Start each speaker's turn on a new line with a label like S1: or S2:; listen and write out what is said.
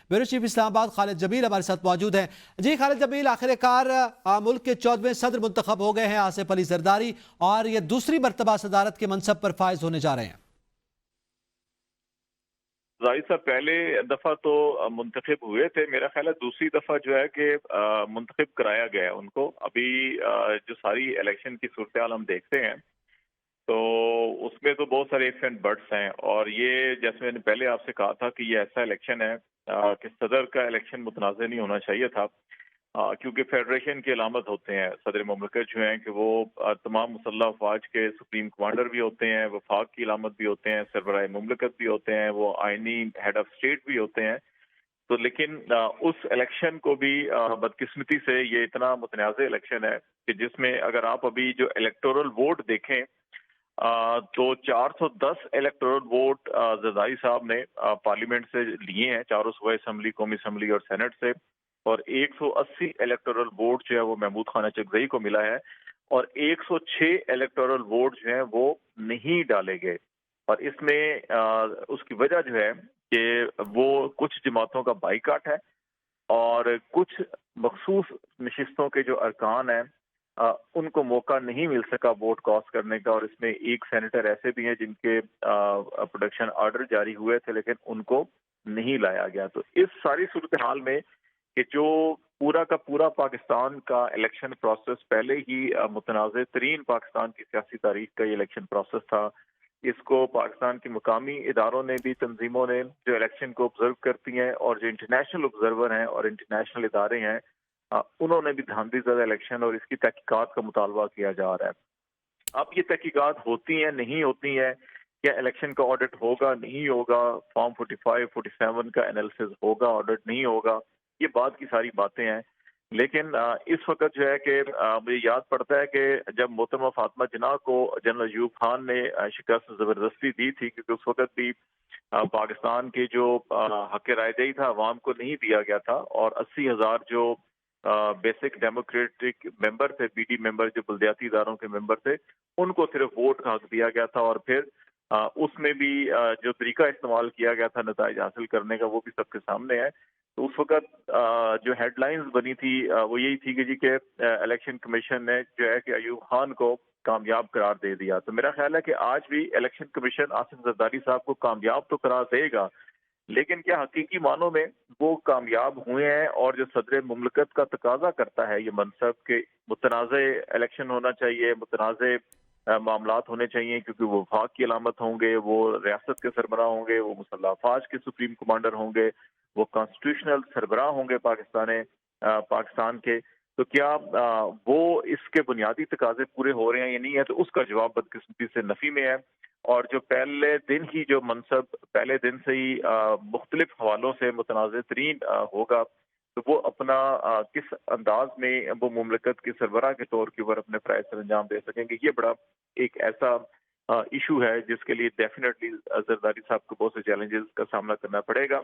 S1: Bureau chief Islamabad Khalid Jameel हमारे साथ मौजूद हैं। जी खालिद जमील, आखिरकार मुल्क के 14वें सदर मुंतखब हो गए हैं आसिफ अली जरदारी, और ये दूसरी मरतबा सदारत के मनसब पर फायज होने जा रहे हैं।
S2: जाहिद साहब पहले दफा तो मुंतखब हुए थे, मेरा ख्याल है दूसरी दफा जो है कि मुंतखब कराया गया है उनको। अभी जो सारी इलेक्शन की सूरत हाल हम देखते हैं तो उसमें तो बहुत सारे इफ्स एंड बट्स हैं, और ये जैसे मैंने पहले आपसे कहा था कि ये ऐसा इलेक्शन है कि सदर का इलेक्शन मुतनाज़ नहीं होना चाहिए था, क्योंकि फेडरेशन की अलामत होते हैं सदर मुमलिकत जो हैं कि वो तमाम मुसल्लह अफवाज के सुप्रीम कमांडर भी होते हैं, वफाक की अलामत भी होते हैं, सरबराह मुमलिकत भी होते हैं, वो आइनी हेड ऑफ स्टेट भी होते हैं। तो लेकिन उस इलेक्शन को भी बदकिस्मती से ये इतना मुतनाज़ इलेक्शन है कि जिसमें अगर आप अभी जो इलेक्टोरल वोट देखें तो 410 इलेक्टोरल वोट जरदारी साहब ने पार्लियामेंट से लिए हैं, चारों सूबाई असम्बली, कौमी असम्बली और सेनेट से, और 180 इलेक्टोरल वोट जो है वो महमूद खान अचकजई को मिला है, और 106 इलेक्टोरल वोट जो हैं वो नहीं डाले गए। और इसमें उसकी वजह जो है कि वो कुछ जमातों का बाइकाट है, और कुछ मखसूस नशिस्तों के जो अरकान हैं उनको मौका नहीं मिल सका वोट कास्ट करने का, और इसमें एक सेनेटर ऐसे भी हैं जिनके प्रोडक्शन ऑर्डर जारी हुए थे लेकिन उनको नहीं लाया गया। तो इस सारी सूरत हाल में कि जो पूरा का पूरा पाकिस्तान का इलेक्शन प्रोसेस पहले ही मुतनाज़ तरीन पाकिस्तान की सियासी तारीख का ये इलेक्शन प्रोसेस था, इसको पाकिस्तान के मुकामी इदारों ने भी, तंजीमों ने जो इलेक्शन को ऑब्जर्व करती हैं और जो इंटरनेशनल ऑब्जर्वर हैं और इंटरनेशनल इदारे हैं, उन्होंने भी धांधली ज़दा इलेक्शन और इसकी तहकीकात का मुतालबा किया जा रहा है। अब ये तहकीकात होती हैं, नहीं होती हैं, क्या इलेक्शन का ऑडिट होगा, नहीं होगा, फॉर्म 45, 47 का एनालिसिस होगा, ऑडिट नहीं होगा, ये बात की सारी बातें हैं। लेकिन इस वक्त जो है कि मुझे याद पड़ता है कि जब मोहतरमा फातिमा जिन्ना को जनरल अयूब खान ने शिकस्त जबरदस्ती दी थी, क्योंकि उस वक्त भी पाकिस्तान के जो हक रायदही था अवाम को नहीं दिया गया था, और 80,000 जो बेसिक डेमोक्रेटिक मेंबर थे, बीडी मेंबर, जो बल्दियाती इदारों के मेंबर थे, उनको सिर्फ वोट का हक दिया गया था, और फिर उसमें भी जो तरीका इस्तेमाल किया गया था नताइज हासिल करने का वो भी सबके सामने है। तो उस वक्त जो हेडलाइंस बनी थी वो यही थी कि जी के इलेक्शन कमीशन ने जो है कि अयूब खान को कामयाब करार दे दिया। तो मेरा ख्याल है कि आज भी इलेक्शन कमीशन आसिफ जरदारी साहब को कामयाब तो करार देगा, लेकिन क्या हकीकी मानों में वो कामयाब हुए हैं? और जो सदर मुमलिकत का तकाजा करता है ये मनसब के मुतनाज़े इलेक्शन होना चाहिए, मुतनाज़े मामलात होने चाहिए, क्योंकि वो वफाक की अलामत होंगे, वो रियासत के सरबराह होंगे, वो मुसल्लह अफवाज के सुप्रीम कमांडर होंगे, वो कॉन्स्टिट्यूशनल सरबराह होंगे पाकिस्तान के। तो क्या वो इसके बुनियादी तकाजे पूरे हो रहे हैं या नहीं है? तो उसका जवाब बदकिस्मती से नफी में है। और जो पहले दिन ही जो मनसब पहले दिन से ही मुख्तलिफ हवालों से मुतनाज़ तरीन होगा, तो वो अपना किस अंदाज में वो मुमलिकत के सरबराह के तौर के ऊपर अपने फ़राइज़ सर अंजाम दे सकेंगे, ये बड़ा एक ऐसा इशू है जिसके लिए डेफिनेटली जरदारी साहब को बहुत से चैलेंजेस का सामना करना पड़ेगा।